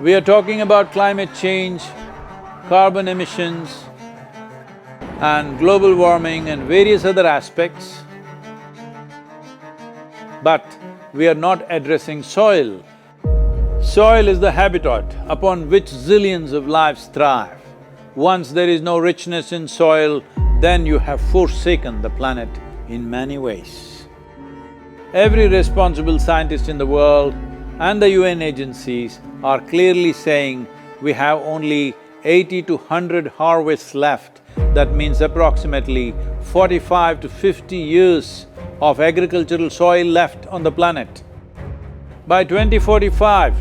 We are talking about climate change, carbon emissions, and global warming and various other aspects, but we are not addressing soil. Soil is the habitat upon which zillions of lives thrive. Once there is no richness in soil, then you have forsaken the planet in many ways. Every responsible scientist in the world and the UN agencies are clearly saying we have only 80 to 100 harvests left. That means approximately 45 to 50 years of agricultural soil left on the planet. By 2045,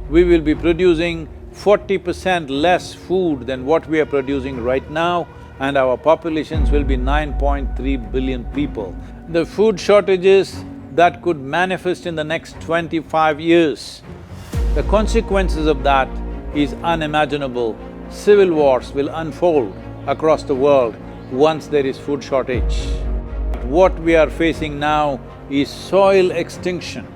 we will be producing 40% less food than what we are producing right now, and our populations will be 9.3 billion people. The food shortages that could manifest in the next 25 years, the consequences of that is unimaginable. Civil wars will unfold across the world once there is food shortage. What we are facing now is soil extinction.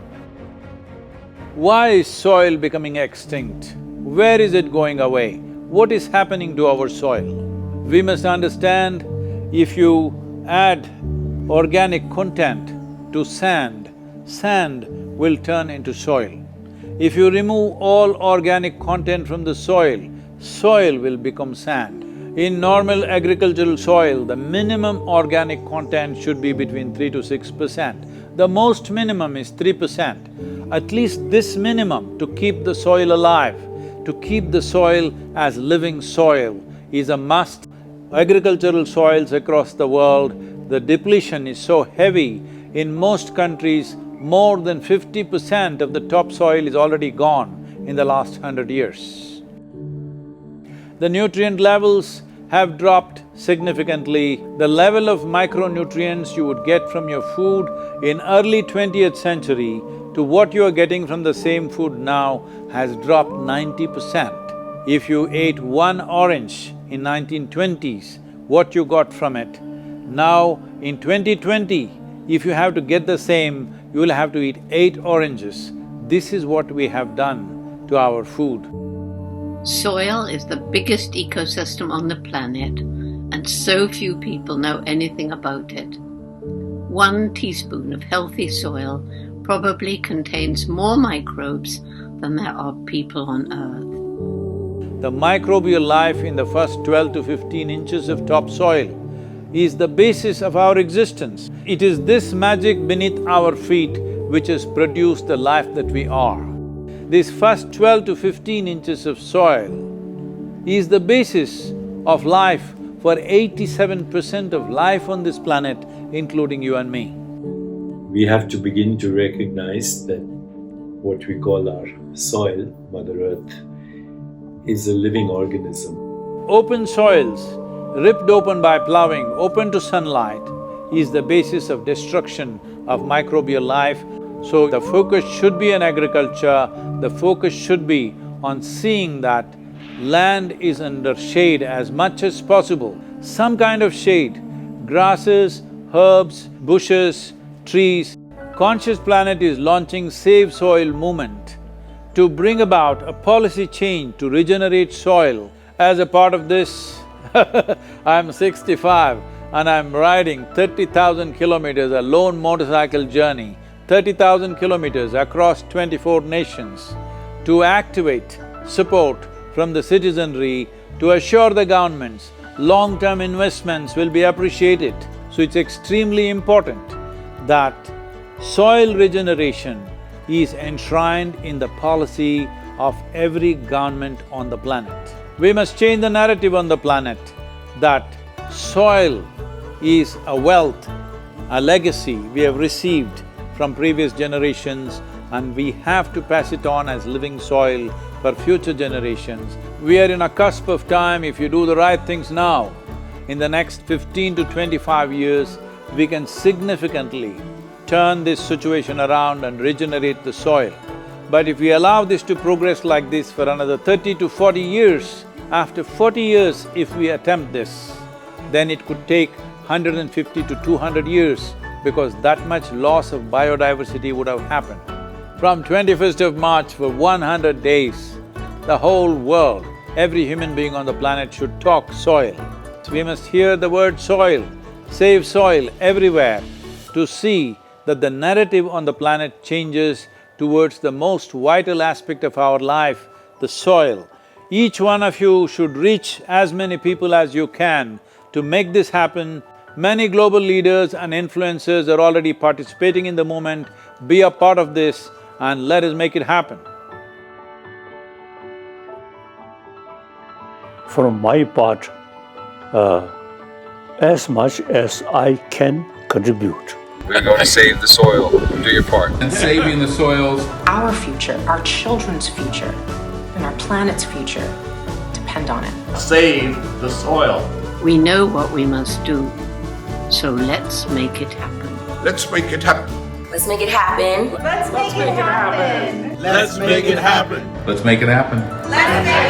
Why is soil becoming extinct? Where is it going away? What is happening to our soil? We must understand, if you add organic content to sand, sand will turn into soil. If you remove all organic content from the soil, soil will become sand. In normal agricultural soil, the minimum organic content should be between 3 to 6%. The most minimum is 3%. At least this minimum to keep the soil alive, to keep the soil as living soil is a must. Agricultural soils across the world, the depletion is so heavy, in most countries, more than 50% of the topsoil is already gone in the last 100 years. The nutrient levels have dropped significantly. The level of micronutrients you would get from your food in early 20th century to what you are getting from the same food now has dropped 90%. If you ate one orange in 1920s, what you got from it, now in 2020, if you have to get the same, you will have to eat 8 oranges. This is what we have done to our food. Soil is the biggest ecosystem on the planet, and so few people know anything about it. 1 teaspoon of healthy soil probably contains more microbes than there are people on Earth. The microbial life in the first 12 to 15 inches of topsoil is the basis of our existence. It is this magic beneath our feet which has produced the life that we are. This first 12 to 15 inches of soil is the basis of life for 87% of life on this planet, including you and me. We have to begin to recognize that what we call our soil, Mother Earth, is a living organism. Open soils, ripped open by plowing, open to sunlight, is the basis of destruction of microbial life. So the focus should be on agriculture, the focus should be on seeing that land is under shade as much as possible. Some kind of shade, grasses, herbs, bushes, trees. Conscious Planet is launching Save Soil movement to bring about a policy change to regenerate soil. As a part of this, I'm 65 and I'm riding 30,000 kilometers, a lone motorcycle journey, 30,000 kilometers across 24 nations to activate support from the citizenry to assure the governments long-term investments will be appreciated. So it's extremely important that soil regeneration is enshrined in the policy of every government on the planet. We must change the narrative on the planet that soil is a wealth, a legacy we have received from previous generations, and we have to pass it on as living soil for future generations. We are in a cusp of time. If you do the right things now, in the next 15 to 25 years, we can significantly turn this situation around and regenerate the soil. But if we allow this to progress like this for another 30 to 40 years, after 40 years if we attempt this, then it could take 150 to 200 years because that much loss of biodiversity would have happened. From 21st of March for 100 days, the whole world, every human being on the planet should talk soil. We must hear the word soil, save soil everywhere to see that the narrative on the planet changes towards the most vital aspect of our life, the soil. Each one of you should reach as many people as you can to make this happen. Many global leaders and influencers are already participating in the movement. Be a part of this and let us make it happen. From my part, as much as I can contribute. We're going to save the soil. Do your part. And saving the soils. Our future, our children's future, and our planet's future depend on it. Save the soil. We know what we must do, so let's make it happen. Let's make it happen. Let's make it happen. Let's make it happen. Let's make it happen. Let's make it happen.